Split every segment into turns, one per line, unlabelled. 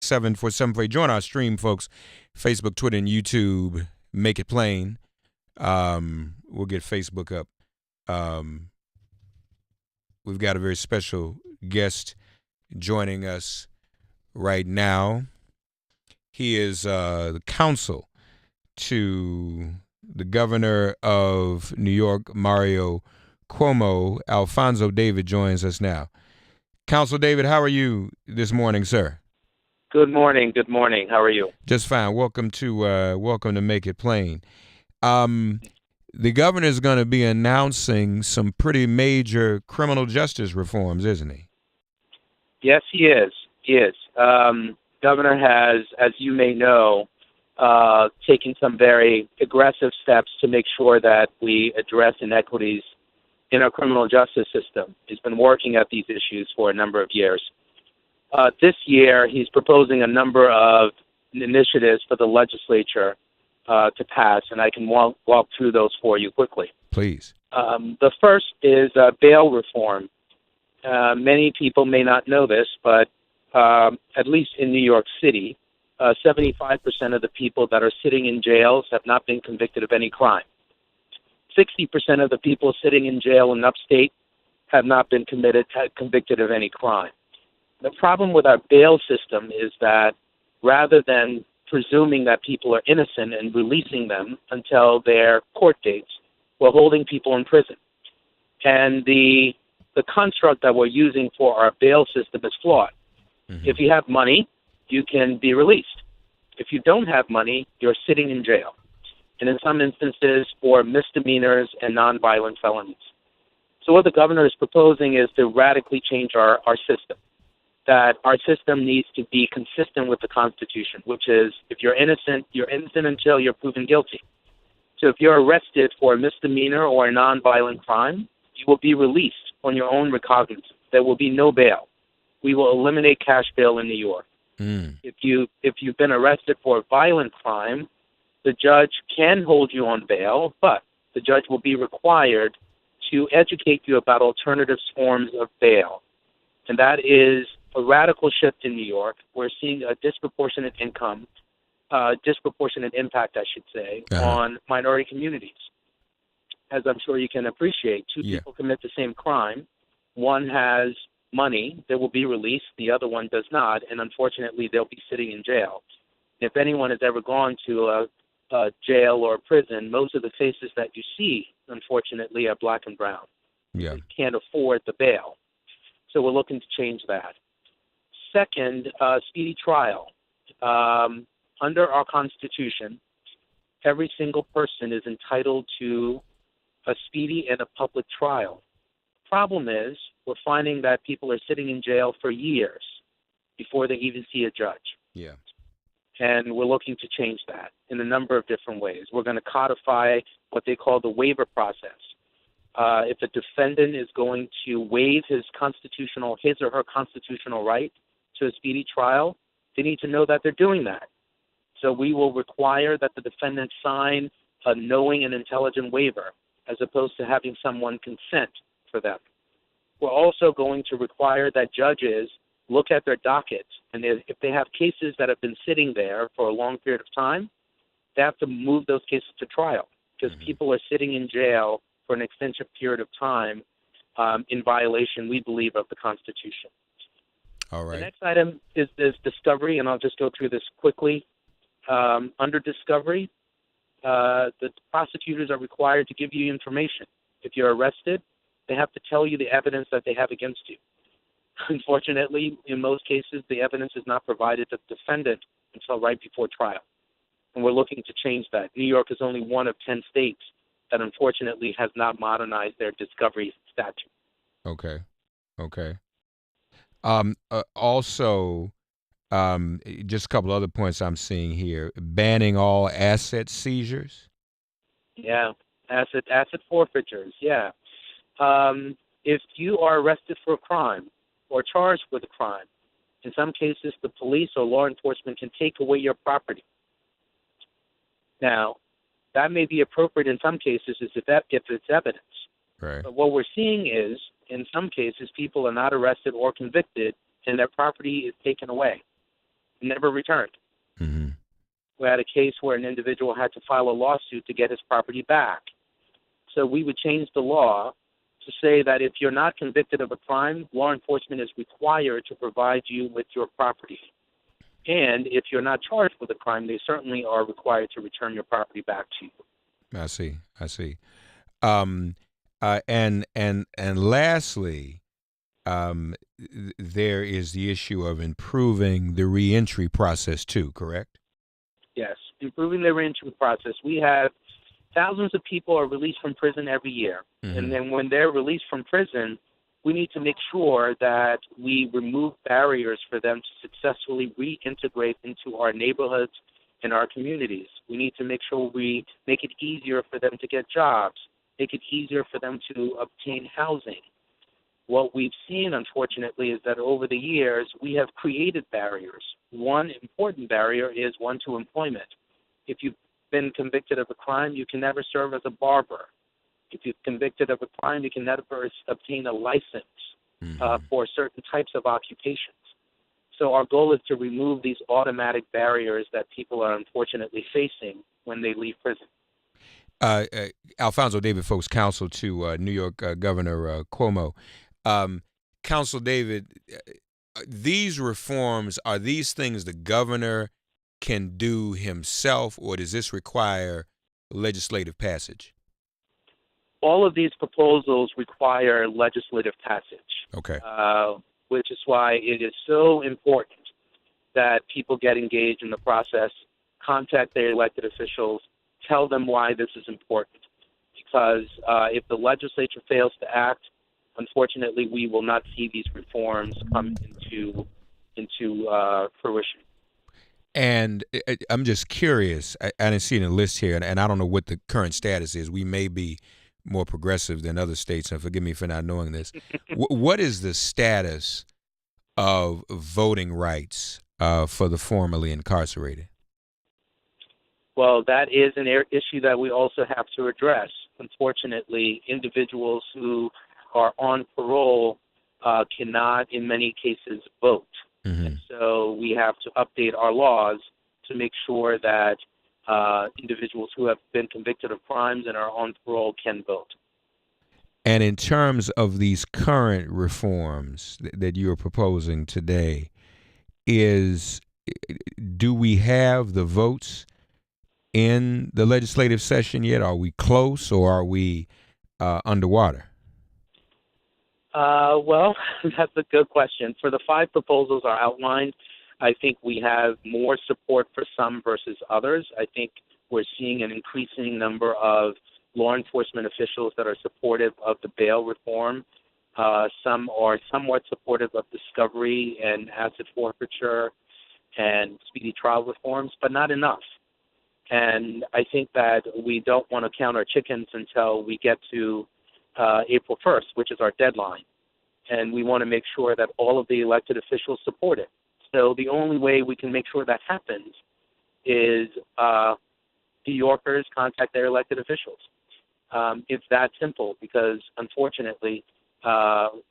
74748. Join our stream, folks. Facebook, Twitter, and YouTube. Make it plain. We'll get Facebook up. We've got a very special guest joining us right now. He is the counsel to the governor of New York, Mario Cuomo. Alphonso David joins us now. Counsel David, how are you this morning, sir?
Good morning. Good morning. How are you?
Just fine. Welcome to Make It Plain. The governor is going to be announcing some pretty major criminal justice reforms, isn't he?
Yes, he is. He is. Governor has, as you may know, taken some very aggressive steps to make sure that we address inequities in our criminal justice system. He's been working at these issues for a number of years. This year, he's proposing a number of initiatives for the legislature to pass, and I can walk through those for you quickly.
Please.
The first is bail reform. Many people may not know this, but at least in New York City, 75% of the people that are sitting in jails have not been convicted of any crime. 60% of the people sitting in jail in upstate have not been convicted of any crime. The problem with our bail system is that rather than presuming that people are innocent and releasing them until their court dates, we're holding people in prison. And the construct that we're using for our bail system is flawed. Mm-hmm. If you have money, you can be released. If you don't have money, you're sitting in jail. And in some instances for misdemeanors and nonviolent felonies. So what the governor is proposing is to radically change our system. That our system needs to be consistent with the Constitution, which is if you're innocent until you're proven guilty. So if you're arrested for a misdemeanor or a nonviolent crime, you will be released on your own recognizance. There will be no bail. We will eliminate cash bail in New York. If you've been arrested for a violent crime, the judge can hold you on bail, but the judge will be required to educate you about alternative forms of bail. And that is a radical shift in New York. We're seeing a disproportionate impact, I should say, on minority communities. As I'm sure you can appreciate, two people commit the same crime. One has money that will be released. The other one does not. And unfortunately, they'll be sitting in jail. If anyone has ever gone to a jail or a prison, most of the faces that you see, unfortunately, are black and brown.
Yeah.
They can't afford the bail. So we're looking to change that. Second, speedy trial. Under our Constitution, every single person is entitled to a speedy and a public trial. Problem is, we're finding that people are sitting in jail for years before they even see a judge.
Yeah.
And we're looking to change that in a number of different ways. We're going to codify what they call the waiver process. If a defendant is going to waive his or her constitutional right to a speedy trial, they need to know that they're doing that. So we will require that the defendant sign a knowing and intelligent waiver as opposed to having someone consent for them. We're also going to require that judges look at their dockets, and if they have cases that have been sitting there for a long period of time, they have to move those cases to trial because people are sitting in jail for an extensive period of time in violation, we believe, of the Constitution.
All right.
The next item is discovery, and I'll just go through this quickly. Under discovery, the prosecutors are required to give you information. If you're arrested, they have to tell you the evidence that they have against you. Unfortunately, in most cases, the evidence is not provided to the defendant until right before trial. And we're looking to change that. New York is only one of 10 states that unfortunately has not modernized their discovery statute.
Okay. Also, just a couple other points I'm seeing here. Banning all asset seizures.
Yeah, asset forfeitures, yeah. If you are arrested for a crime or charged with a crime, in some cases the police or law enforcement can take away your property. Now, that may be appropriate in some cases if it's evidence.
Right.
But what we're seeing is, in some cases, people are not arrested or convicted, and their property is taken away. never returned.
Mm-hmm.
We had a case where an individual had to file a lawsuit to get his property back. So we would change the law to say that if you're not convicted of a crime, law enforcement is required to provide you with your property. And if you're not charged with a crime, they certainly are required to return your property back to you.
I see. I see. Um, and lastly, there is the issue of improving the reentry process too. Correct?
Yes, improving the reentry process. We have thousands of people are released from prison every year.
Mm-hmm.
And then when they're released from prison, we need to make sure that we remove barriers for them to successfully reintegrate into our neighborhoods and our communities. We need to make sure we make it easier for them to get jobs, make it easier for them to obtain housing. What we've seen, unfortunately, is that over the years, we have created barriers. One important barrier is one to employment. If you've been convicted of a crime, you can never serve as a barber. If you're convicted of a crime, you can never obtain a license for certain types of occupations. So our goal is to remove these automatic barriers that people are unfortunately facing when they leave prison.
Alphonso David Folks, counsel to New York Governor Cuomo. Counsel David, these reforms, are these things the governor can do himself, or does this require legislative passage?
All of these proposals require legislative passage.
Okay.
Which is why it is so important that people get engaged in the process, contact their elected officials, tell them why this is important. Because if the legislature fails to act, unfortunately, we will not see these reforms come into fruition.
And I'm just curious. I didn't see it in the list here, and I don't know what the current status is. We may be more progressive than other states, and forgive me for not knowing this. What is the status of voting rights for the formerly incarcerated?
Well, that is an issue that we also have to address. Unfortunately, individuals who are on parole cannot, in many cases, vote.
Mm-hmm.
And so we have to update our laws to make sure that individuals who have been convicted of crimes and are on parole can vote.
And in terms of these current reforms that you are proposing today, do we have the votes in the legislative session yet? Are we close, or are we underwater?
Well, that's a good question. For the 5 proposals are outlined, I think we have more support for some versus others. I think we're seeing an increasing number of law enforcement officials that are supportive of the bail reform. Some are somewhat supportive of discovery and asset forfeiture and speedy trial reforms, but not enough. And I think that we don't want to count our chickens until we get to April 1st, which is our deadline. And we want to make sure that all of the elected officials support it. So the only way we can make sure that happens is New Yorkers contact their elected officials. It's that simple, because unfortunately,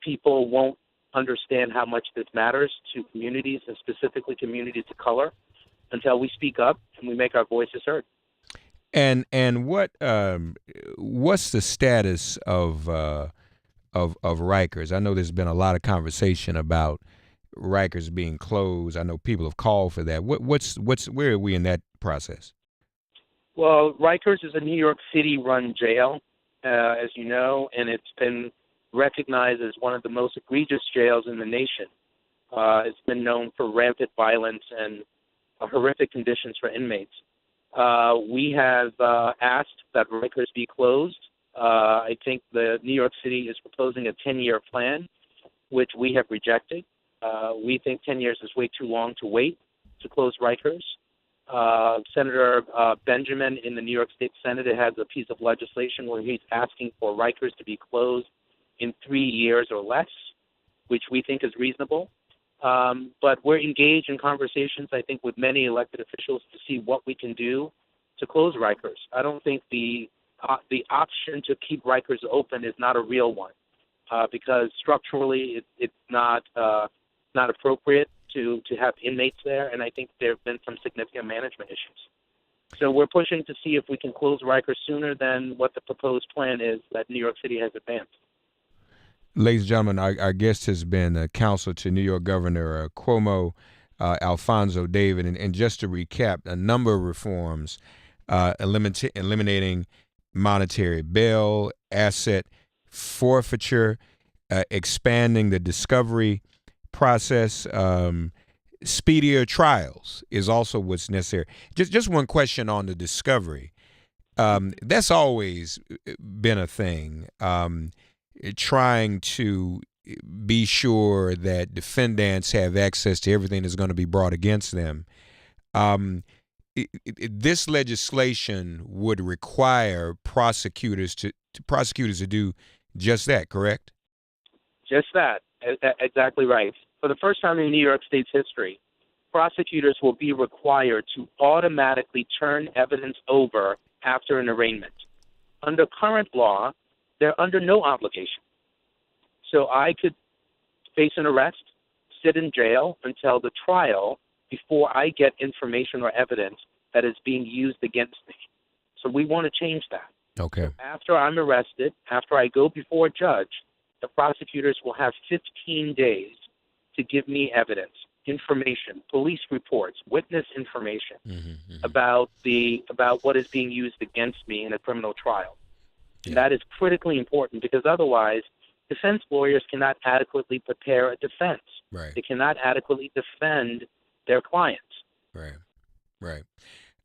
people won't understand how much this matters to communities, and specifically communities of color, until we speak up and we make our voices heard.
And what's the status of Rikers? I know there's been a lot of conversation about Rikers being closed. I know people have called for that. Where are we in that process?
Well, Rikers is a New York City-run jail, as you know, and it's been recognized as one of the most egregious jails in the nation. It's been known for rampant violence and horrific conditions for inmates. We have asked that Rikers be closed. I think the New York City is proposing a 10-year plan, which we have rejected. We think 10 years is way too long to wait to close Rikers. Senator Benjamin in the New York State Senate has a piece of legislation where he's asking for Rikers to be closed in 3 years or less, which we think is reasonable. But we're engaged in conversations, I think, with many elected officials to see what we can do to close Rikers. I don't think the option to keep Rikers open is not a real one, because structurally it's not appropriate. to have inmates there, and I think there have been some significant management issues. So we're pushing to see if we can close Rikers sooner than what the proposed plan is that New York City has advanced.
Ladies and gentlemen, our guest has been Counsel to New York Governor Cuomo, Alphonso David, and just to recap, a number of reforms eliminating monetary bail, asset forfeiture, expanding the discovery process, speedier trials is also what's necessary. Just one question on the discovery. That's always been a thing, trying to be sure that defendants have access to everything that's going to be brought against them. This legislation would require prosecutors to do just that, correct?
Just that. Exactly right. For the first time in New York State's history, prosecutors will be required to automatically turn evidence over after an arraignment. Under current law, they're under no obligation. So I could face an arrest, sit in jail until the trial before I get information or evidence that is being used against me. So we want to change that.
Okay.
After I'm arrested, after I go before a judge, the prosecutors will have 15 days to give me evidence, information, police reports, witness information about what is being used against me in a criminal trial. Yeah. And that is critically important because otherwise defense lawyers cannot adequately prepare a defense.
Right.
They cannot adequately defend their clients.
Right.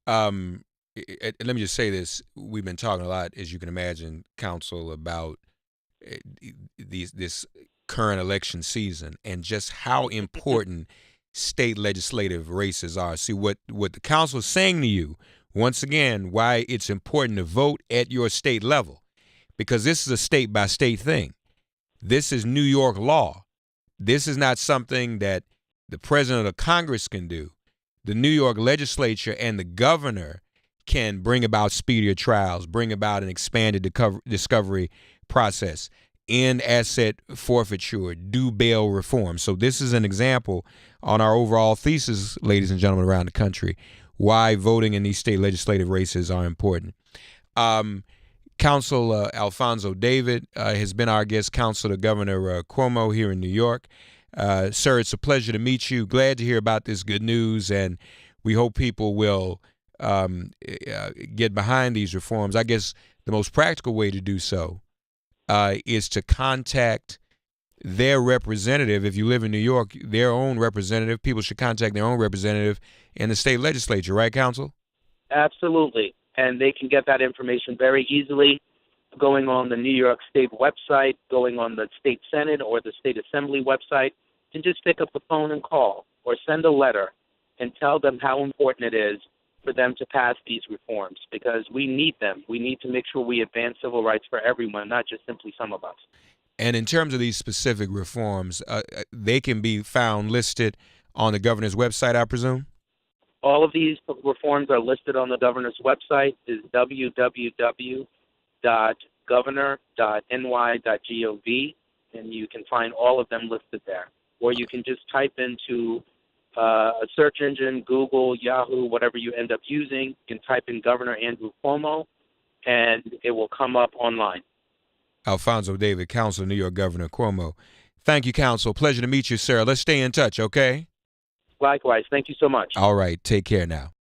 Let me just say this. We've been talking a lot, as you can imagine, Counsel, about this current election season and just how important state legislative races are. See, what the council is saying to you, once again, why it's important to vote at your state level, because this is a state-by-state thing. This is New York law. This is not something that the president of Congress can do. The New York legislature and the governor can bring about speedier trials, bring about an expanded discovery process, end asset forfeiture, do bail reform. So this is an example on our overall thesis, ladies and gentlemen, around the country, why voting in these state legislative races are important. Counsel Alphonso David has been our guest counsel to Governor Cuomo here in New York. Sir, it's a pleasure to meet you. Glad to hear about this good news, and we hope people will get behind these reforms. I guess the most practical way to do so is to contact their representative. If you live in New York, their own representative. People should contact their own representative in the state legislature, right, Counsel?
Absolutely. And they can get that information very easily going on the New York State website, going on the State Senate or the State Assembly website, and just pick up the phone and call or send a letter and tell them how important it is for them to pass these reforms, because we need them. We need to make sure we advance civil rights for everyone, not just simply some of us.
And in terms of these specific reforms, they can be found listed on the governor's website, I presume?
All of these reforms are listed on the governor's website, is www.governor.ny.gov, and you can find all of them listed there. Or you can just type into a search engine, Google, Yahoo, whatever you end up using. You can type in Governor Andrew Cuomo, and it will come up online.
Alphonso David, Counsel, New York Governor Cuomo. Thank you, Counsel. Pleasure to meet you, sir. Let's stay in touch, okay?
Likewise. Thank you so much.
All right. Take care now.